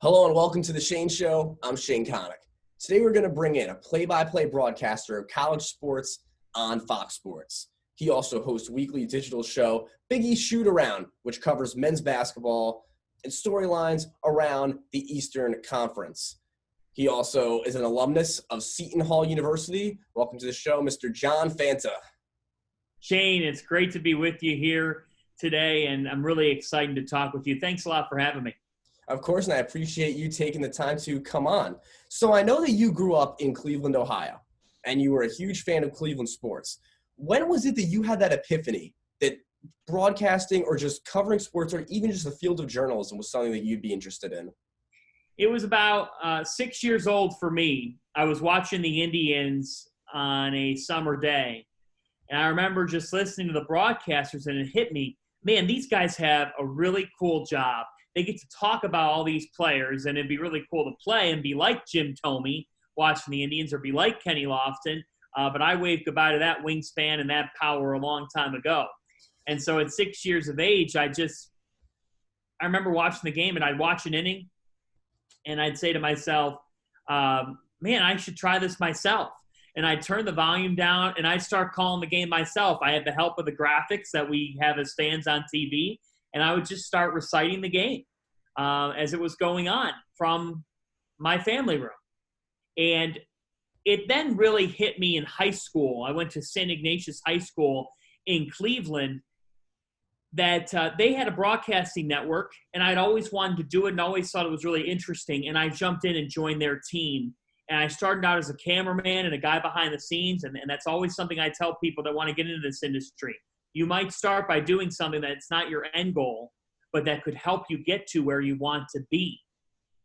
Hello and welcome to the Shane Show. I'm Shane Connick. Today we're going to bring in a play-by-play broadcaster of college sports on Fox Sports. He also hosts a weekly digital show, Big East Shootaround, which covers men's basketball and storylines around the Eastern Conference. He also is an alumnus of Seton Hall University. Welcome to the show, Mr. John Fanta. Shane, it's great to be with you here today, and I'm really excited to talk with you. Thanks a lot for having me. Of course, and I appreciate you taking the time to come on. So I know that you grew up in Cleveland, Ohio, and you were a huge fan of Cleveland sports. When was it that you had that epiphany that broadcasting or just covering sports or even just the field of journalism was something that you'd be interested in? It was about 6 years old for me. I was watching the Indians on a summer day, and I remember just listening to the broadcasters, and it hit me, man, these guys have a really cool job. They get to talk about all these players, and it'd be really cool to play and be like Jim Thome watching the Indians or be like Kenny Lofton. But I waved goodbye to that wingspan and that power a long time ago. And so at 6 years of age, I remember watching the game, and I'd watch an inning, and I'd say to myself, man, I should try this myself. And I'd turn the volume down, and I'd start calling the game myself. I had the help of the graphics that we have as fans on TV, and I would just start reciting the game as it was going on from my family room. And it then really hit me in high school. I went to St. Ignatius High School in Cleveland that they had a broadcasting network, and I'd always wanted to do it and always thought it was really interesting. And I jumped in and joined their team. And I started out as a cameraman and a guy behind the scenes, and that's always something I tell people that want to get into this industry. You might start by doing something that's not your end goal, but that could help you get to where you want to be.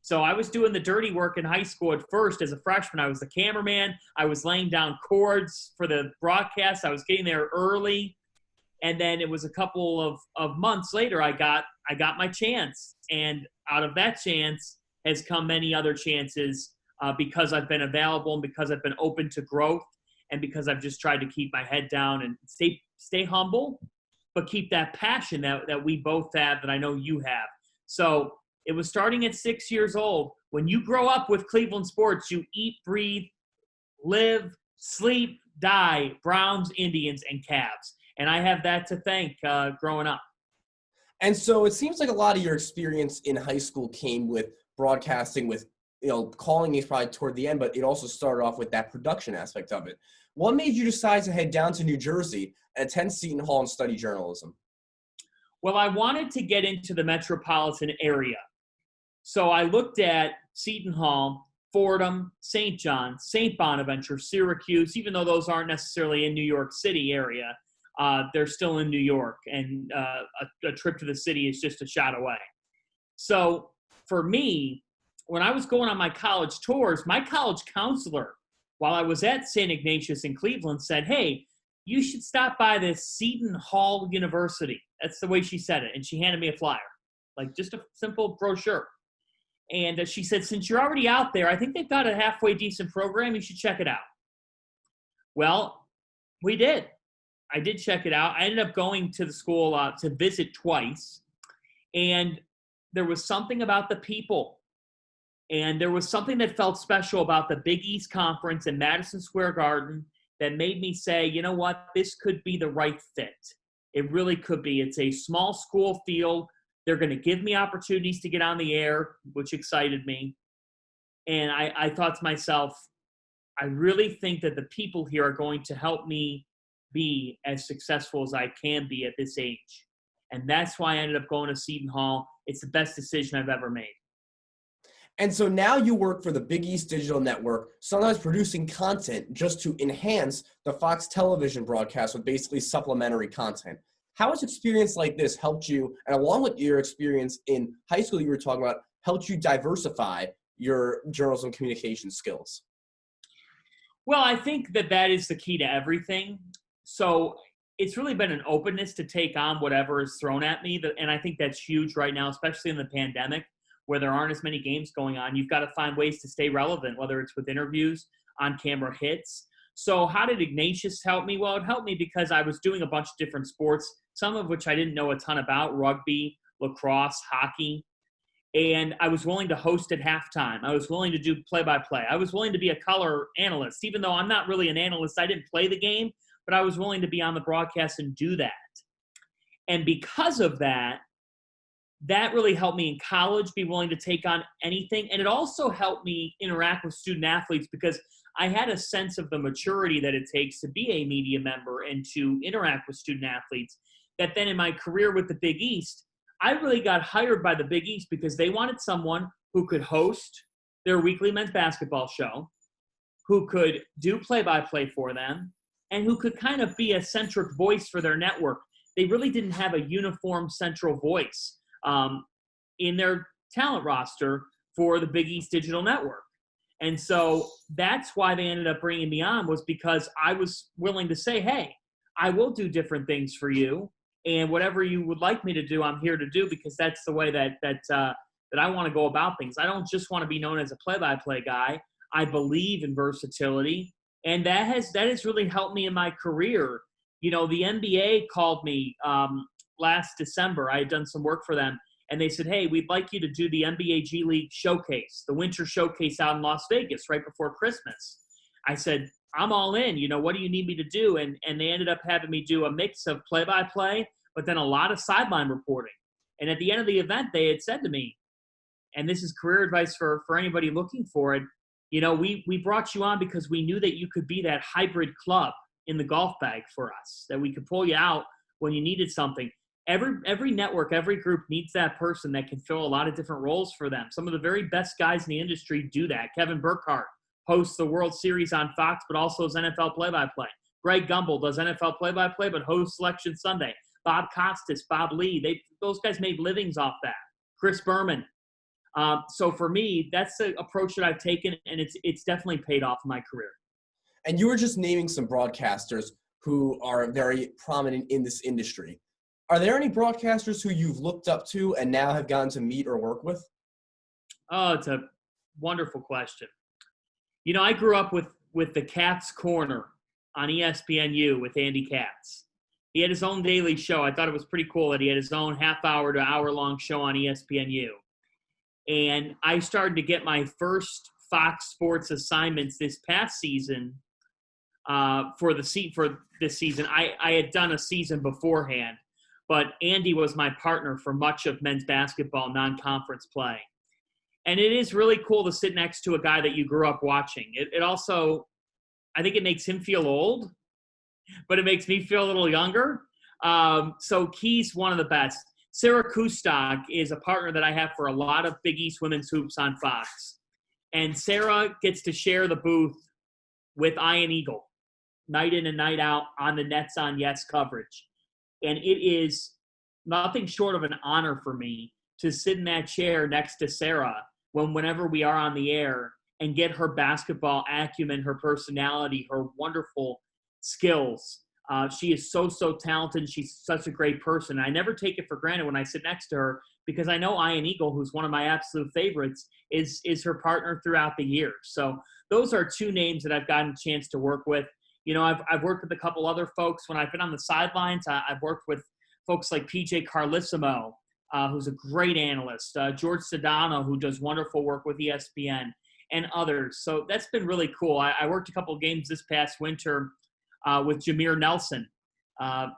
So I was doing the dirty work in high school at first as a freshman. I was the cameraman. I was laying down chords for the broadcast. I was getting there early. And then it was a couple of months later, I got my chance. And out of that chance has come many other chances because I've been available and because I've been open to growth and because I've just tried to keep my head down and stay humble, but keep that passion that we both have, that I know you have. So it was starting at 6 years old. When you grow up with Cleveland sports, you eat, breathe, live, sleep, die, Browns, Indians, and Cavs. And I have that to thank growing up. And so it seems like a lot of your experience in high school came with broadcasting, with calling is probably toward the end, but it also started off with that production aspect of it. What made you decide to head down to New Jersey and attend Seton Hall and study journalism? Well, I wanted to get into the metropolitan area. So I looked at Seton Hall, Fordham, St. John, St. Bonaventure, Syracuse, even though those aren't necessarily in New York City area, they're still in New York, and a trip to the city is just a shot away. So for me, when I was going on my college tours, my college counselor, while I was at St. Ignatius in Cleveland, said, hey, you should stop by this Seton Hall University. That's the way she said it. And she handed me a flyer, like just a simple brochure. And she said, since you're already out there, I think they've got a halfway decent program. You should check it out. Well, we did. I did check it out. I ended up going to the school to visit twice. And there was something about the people. And there was something that felt special about the Big East Conference in Madison Square Garden that made me say, you know what, this could be the right fit. It really could be. It's a small school field. They're going to give me opportunities to get on the air, which excited me. And I thought to myself, I really think that the people here are going to help me be as successful as I can be at this age. And that's why I ended up going to Seton Hall. It's the best decision I've ever made. And so now you work for the Big East Digital Network, sometimes producing content just to enhance the Fox television broadcast with basically supplementary content. How has experience like this helped you, and along with your experience in high school you were talking about, helped you diversify your journalism communication skills? Well, I think that is the key to everything. So it's really been an openness to take on whatever is thrown at me. And I think that's huge right now, especially in the pandemic, where there aren't as many games going on. You've got to find ways to stay relevant, whether it's with interviews, on-camera hits. So how did Ignatius help me? Well, it helped me because I was doing a bunch of different sports, some of which I didn't know a ton about: rugby, lacrosse, hockey. And I was willing to host at halftime. I was willing to do play-by-play. I was willing to be a color analyst, even though I'm not really an analyst. I didn't play the game, but I was willing to be on the broadcast and do that. And because of that, that really helped me in college be willing to take on anything. And it also helped me interact with student athletes because I had a sense of the maturity that it takes to be a media member and to interact with student athletes. That then in my career with the Big East, I really got hired by the Big East because they wanted someone who could host their weekly men's basketball show, who could do play-by-play for them, and who could kind of be a centric voice for their network. They really didn't have a uniform central voice in their talent roster for the Big East Digital Network. And so that's why they ended up bringing me on, was because I was willing to say, hey, I will do different things for you. And whatever you would like me to do, I'm here to do, because that's the way that I want to go about things. I don't just want to be known as a play-by-play guy. I believe in versatility. And that has really helped me in my career. You know, the NBA called me last December. I had done some work for them, and they said, hey, we'd like you to do the NBA G League showcase, the winter showcase out in Las Vegas right before Christmas. I said, I'm all in. You know, what do you need me to do? And they ended up having me do a mix of play-by-play, but then a lot of sideline reporting. And at the end of the event, they had said to me, and this is career advice for anybody looking for it, you know, we brought you on because we knew that you could be that hybrid club in the golf bag for us, that we could pull you out when you needed something. Every network, every group needs that person that can fill a lot of different roles for them. Some of the very best guys in the industry do that. Kevin Burkhardt hosts the World Series on Fox, but also is NFL play-by-play. Greg Gumbel does NFL play-by-play, but hosts Selection Sunday. Bob Costas, Bob Lee, those guys made livings off that. Chris Berman. So for me, that's the approach that I've taken, and it's definitely paid off in my career. And you were just naming some broadcasters who are very prominent in this industry. Are there any broadcasters who you've looked up to and now have gotten to meet or work with? Oh, it's a wonderful question. You know, I grew up with the Katz Corner on ESPNU with Andy Katz. He had his own daily show. I thought it was pretty cool that he had his own half-hour to hour-long show on ESPNU. And I started to get my first Fox Sports assignments this past season for this season. I had done a season beforehand, but Andy was my partner for much of men's basketball non-conference play. And it is really cool to sit next to a guy that you grew up watching. It also, I think it makes him feel old, but it makes me feel a little younger. So he's one of the best. Sarah Kustok is a partner that I have for a lot of Big East women's hoops on Fox. And Sarah gets to share the booth with Ian Eagle, night in and night out on the Nets on Yes coverage. And it is nothing short of an honor for me to sit in that chair next to Sarah whenever we are on the air and get her basketball acumen, her personality, her wonderful skills. She is so talented. She's such a great person. I never take it for granted when I sit next to her, because I know Ian Eagle, who's one of my absolute favorites, is her partner throughout the year. So those are two names that I've gotten a chance to work with. You know, I've worked with a couple other folks when I've been on the sidelines. I've worked with folks like PJ Carlissimo, who's a great analyst, George Sedano, who does wonderful work with ESPN, and others. So that's been really cool. I worked a couple games this past winter with Jameer Nelson,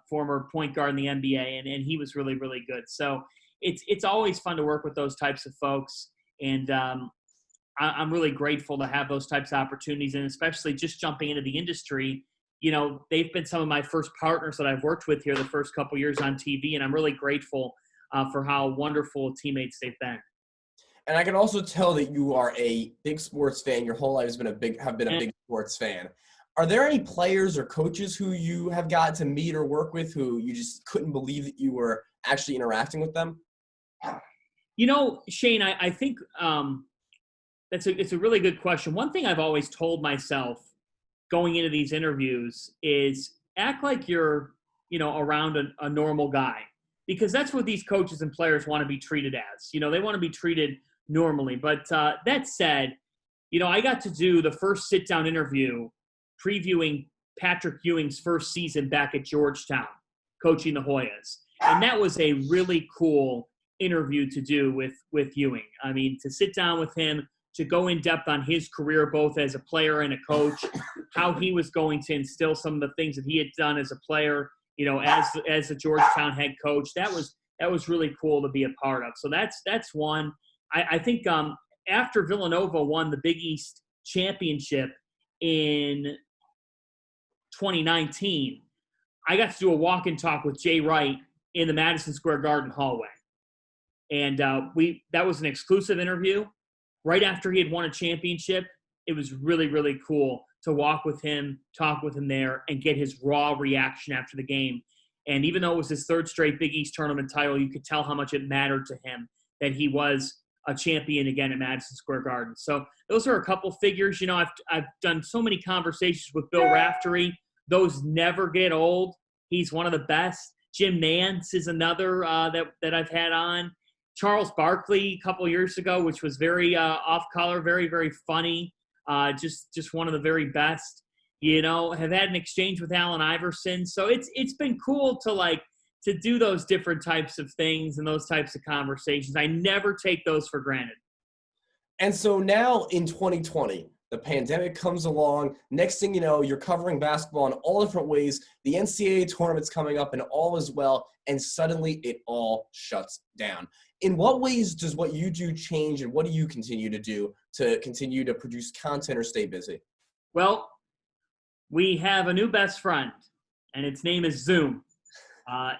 former point guard in the NBA, and he was really, really good. So it's always fun to work with those types of folks, and I'm really grateful to have those types of opportunities, and especially just jumping into the industry. You know, they've been some of my first partners that I've worked with here the first couple years on TV, and I'm really grateful for how wonderful teammates they've been. And I can also tell that you are a big sports fan. Your whole life has been a big sports fan. Are there any players or coaches who you have gotten to meet or work with who you just couldn't believe that you were actually interacting with them? You know, Shane, I think it's a really good question. One thing I've always told myself going into these interviews is act like you're, you know, around a normal guy, because that's what these coaches and players want to be treated as. You know, they want to be treated normally. But that said, you know, I got to do the first sit-down interview previewing Patrick Ewing's first season back at Georgetown, coaching the Hoyas. And that was a really cool interview to do with Ewing. I mean, to sit down with him, to go in depth on his career, both as a player and a coach, how he was going to instill some of the things that he had done as a player, as a Georgetown head coach. That was really cool to be a part of. So that's one. I think after Villanova won the Big East championship in 2019, I got to do a walk and talk with Jay Wright in the Madison Square Garden hallway. And that was an exclusive interview. Right after he had won a championship, it was really, really cool to walk with him, talk with him there, and get his raw reaction after the game. And even though it was his third straight Big East tournament title, you could tell how much it mattered to him that he was a champion again at Madison Square Garden. So those are a couple figures. I've done so many conversations with Bill Raftery. Those never get old. He's one of the best. Jim Nance is another that I've had on. Charles Barkley a couple years ago, which was very off-color, very, very funny. Just one of the very best. Have had an exchange with Allen Iverson. So it's been cool to do those different types of things and those types of conversations. I never take those for granted. And so now in 2020, the pandemic comes along. Next thing you know, you're covering basketball in all different ways. The NCAA tournament's coming up and all is well, and suddenly it all shuts down. In what ways does what you do change, and what do you continue to do to continue to produce content or stay busy? Well, we have a new best friend, and its name is Zoom.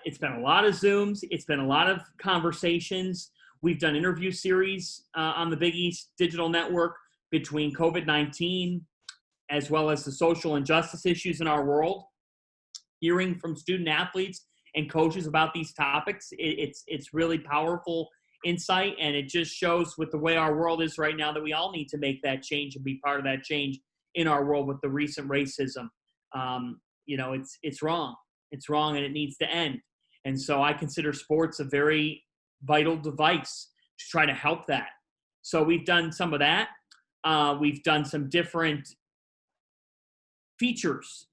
It's been a lot of Zooms. It's been a lot of conversations. We've done interview series on the Big East Digital Network between COVID-19 as well as the social injustice issues in our world. Hearing from student athletes and coaches about these topics, it's really powerful insight, and it just shows with the way our world is right now that we all need to make that change and be part of that change in our world with the recent racism. It's wrong. It's wrong, and it needs to end. And so I consider sports a very vital device to try to help that. So we've done some of that. We've done some different features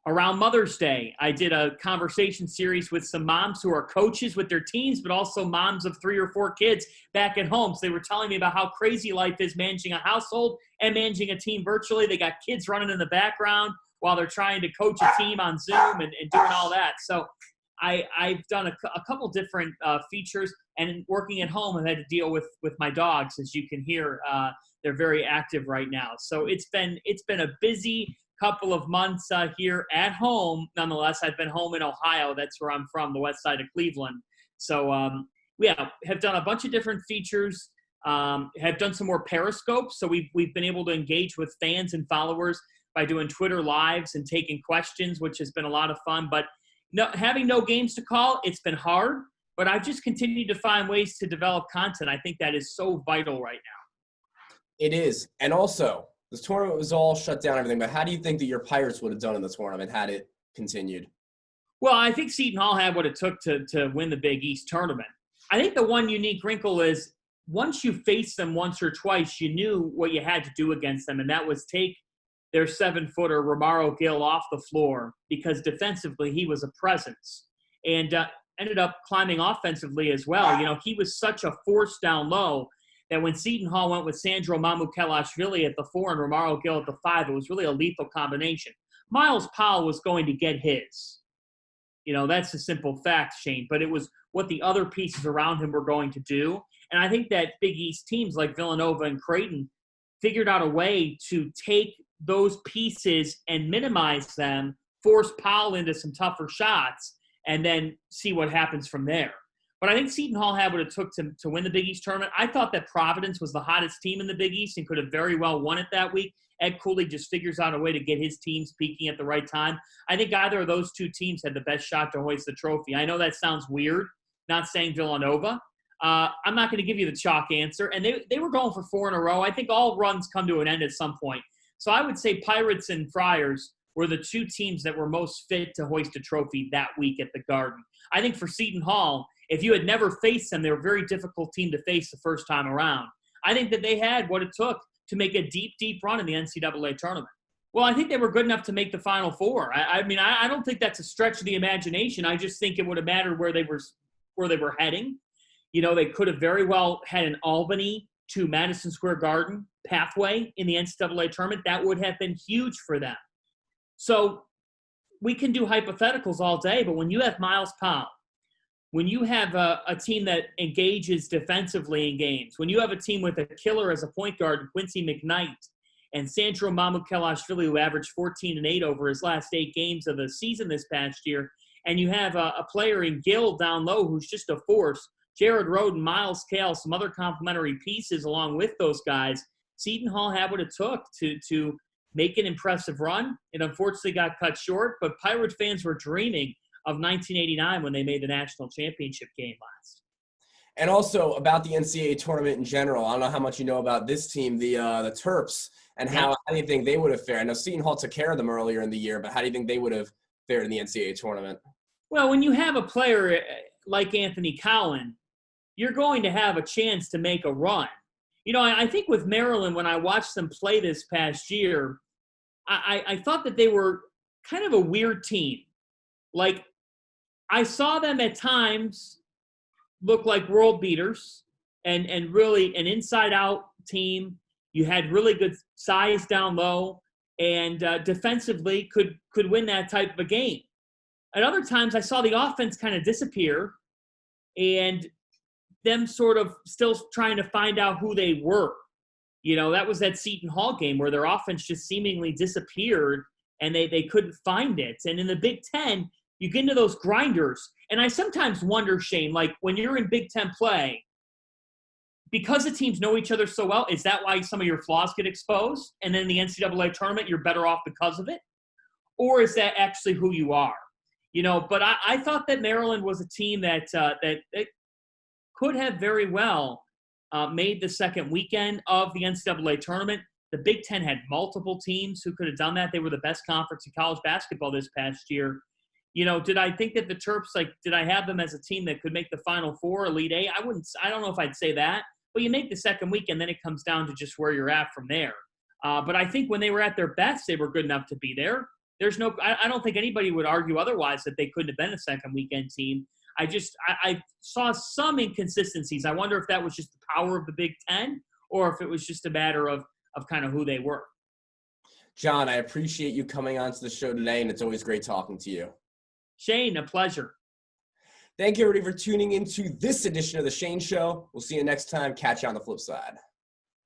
around Mother's Day. I did a conversation series with some moms who are coaches with their teams, but also moms of 3 or 4 kids back at home. So they were telling me about how crazy life is managing a household and managing a team virtually. They got kids running in the background while they're trying to coach a team on Zoom and doing all that. So I've done a couple different features, and working at home, I've had to deal with my dogs. As you can hear, they're very active right now. So it's been a busy couple of months here at home. Nonetheless, I've been home in Ohio. That's where I'm from, the west side of Cleveland. So have done a bunch of different features, have done some more Periscopes. So we've been able to engage with fans and followers by doing Twitter lives and taking questions, which has been a lot of fun. But having no games to call, it's been hard. But I've just continued to find ways to develop content. I think that is so vital right now. It is. And also, this tournament was all shut down and everything, but how do you think that your Pirates would have done in the tournament had it continued? Well, I think Seton Hall had what it took to win the Big East tournament. I think the one unique wrinkle is once you faced them once or twice, you knew what you had to do against them, and that was take their 7-footer Romaro Gill off the floor, because defensively he was a presence, and ended up climbing offensively as well. He was such a force down low that when Seton Hall went with Sandro Mamukelashvili at the 4 and Romaro Gill at the 5, it was really a lethal combination. Miles Powell was going to get his. That's a simple fact, Shane, but it was what the other pieces around him were going to do. And I think that Big East teams like Villanova and Creighton figured out a way to take those pieces and minimize them, force Powell into some tougher shots, and then see what happens from there. But I think Seton Hall had what it took to win the Big East tournament. I thought that Providence was the hottest team in the Big East and could have very well won it that week. Ed Cooley just figures out a way to get his teams peaking at the right time. I think either of those two teams had the best shot to hoist the trophy. I know that sounds weird, not saying Villanova. I'm not going to give you the chalk answer. And they were going for 4 in a row. I think all runs come to an end at some point. So I would say Pirates and Friars were the two teams that were most fit to hoist a trophy that week at the Garden. I think for Seton Hall, if you had never faced them, they were a very difficult team to face the first time around. I think that they had what it took to make a deep, deep run in the NCAA tournament. Well, I think they were good enough to make the Final Four. I don't think that's a stretch of the imagination. I just think it would have mattered where they were heading. They could have very well had an Albany to Madison Square Garden pathway in the NCAA tournament. That would have been huge for them. So we can do hypotheticals all day, but when you have Miles Powell, when you have a team that engages defensively in games, when you have a team with a killer as a point guard, Quincy McKnight, and Sandro Mamukelashvili, who averaged 14 and 8 over his last 8 games of the season this past year, and you have a player in Gill down low who's just a force, Jared Roden, Miles Kale, some other complementary pieces along with those guys, Seton Hall had what it took to make an impressive run. It unfortunately got cut short, but Pirate fans were dreaming of 1989 when they made the national championship game last. And also about the NCAA tournament in general, I don't know how much you know about this team, the Terps, and how do you think they would have fared? I know Seton Hall took care of them earlier in the year, but how do you think they would have fared in the NCAA tournament? Well, when you have a player like Anthony Cowan, you're going to have a chance to make a run. I think with Maryland, when I watched them play this past year, I thought that they were kind of a weird team. Like, I saw them at times look like world beaters and really an inside-out team. You had really good size down low and defensively could win that type of a game. At other times, I saw the offense kind of disappear and them sort of still trying to find out who they were. That was that Seton Hall game where their offense just seemingly disappeared and they couldn't find it. And in the Big Ten, you get into those grinders. And I sometimes wonder, Shane, like when you're in Big Ten play, because the teams know each other so well, is that why some of your flaws get exposed? And then in the NCAA tournament, you're better off because of it? Or is that actually who you are? But I thought that Maryland was a team that could have very well made the second weekend of the NCAA tournament. The Big Ten had multiple teams who could have done that. They were the best conference in college basketball this past year. Did I think that the Terps, did I have them as a team that could make the Final Four, Elite Eight? I don't know if I'd say that. But you make the second weekend, then it comes down to just where you're at from there. But I think when they were at their best, they were good enough to be there. I don't think anybody would argue otherwise that they couldn't have been a second weekend team. I saw some inconsistencies. I wonder if that was just the power of the Big Ten or if it was just a matter of kind of who they were. John, I appreciate you coming onto the show today, and it's always great talking to you. Shane, a pleasure. Thank you, everybody, for tuning into this edition of The Shane Show. We'll see you next time. Catch you on the flip side.